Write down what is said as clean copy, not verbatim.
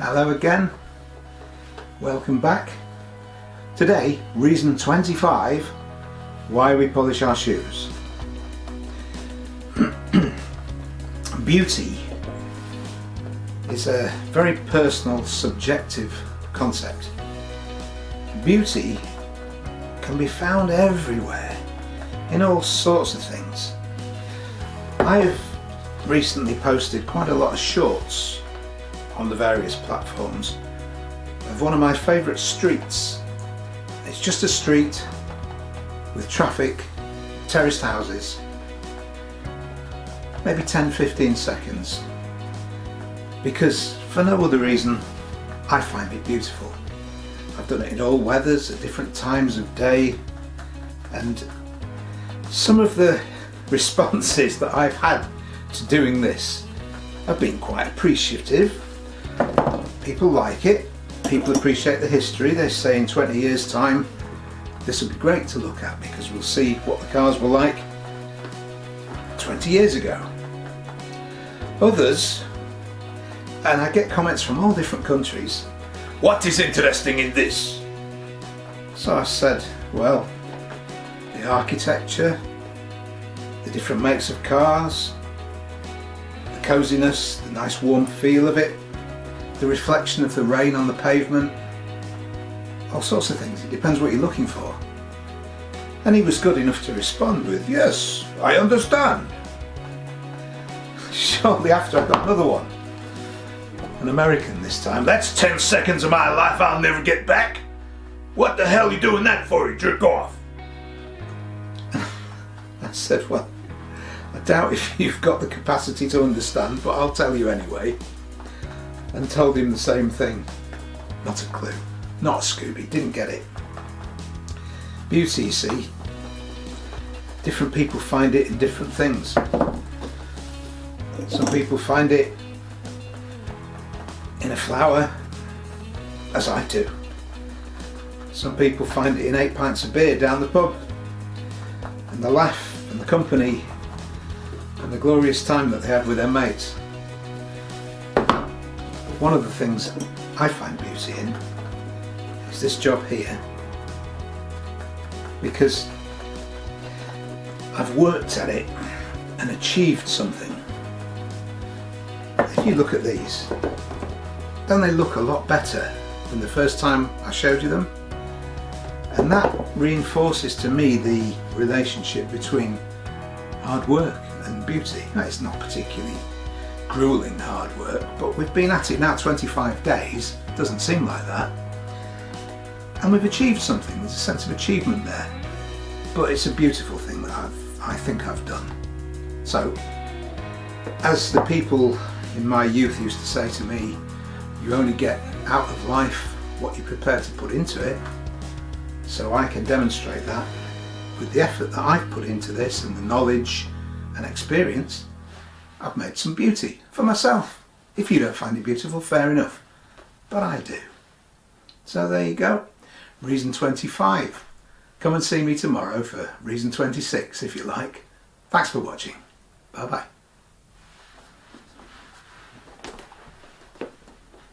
Hello again, welcome back. Today, reason 25 why we polish our shoes. Beauty is a very personal, subjective concept. Beauty can be found everywhere, in all sorts of things. I've recently posted quite a lot of shorts on the various platforms of one of my favourite streets. It's just a street with traffic, terraced houses, maybe 10-15 seconds, because for no other reason I find it beautiful. I've done it in all weathers, at different times of day, and some of the responses that I've had to doing this have been quite appreciative. People like it, people appreciate the history. They say in 20 years time this will be great to look at because we'll see what the cars were like 20 years ago. Others, and I get comments from all different countries, what is interesting in this? So I said, well, the architecture, the different makes of cars, the coziness, the nice warm feel of it, the reflection of the rain on the pavement, all sorts of things. It depends what you're looking for. And he was good enough to respond with, yes, I understand. Shortly after I got another one, an American this time. That's 10 seconds of my life I'll never get back. What the hell are you doing that for, you jerk off? I said, well, I doubt if you've got the capacity to understand, but I'll tell you anyway. And told him the same thing. Not a clue. Not a Scooby. Didn't get it. Beauty, you see. Different people find it in different things. Some people find it in a flower, as I do. Some people find it in 8 pints of beer down the pub, and the laugh and the company and the glorious time that they have with their mates. One of the things I find beauty in is this job here, because I've worked at it and achieved something. If you look at these, don't they look a lot better than the first time I showed you them? And that reinforces to me the relationship between hard work and beauty. Now, it's not particularly grueling hard work, but we've been at it now 25 days, doesn't seem like that, and we've achieved something. There's a sense of achievement there, but it's a beautiful thing that I think I've done. So, as the people in my youth used to say to me, you only get out of life what you're prepared to put into it, so I can demonstrate that with the effort that I've put into this and the knowledge and experience. I've made some beauty for myself. If you don't find it beautiful, fair enough, but I do. So there you go, reason 25. Come and see me tomorrow for reason 26 if you like. Thanks for watching. Bye bye.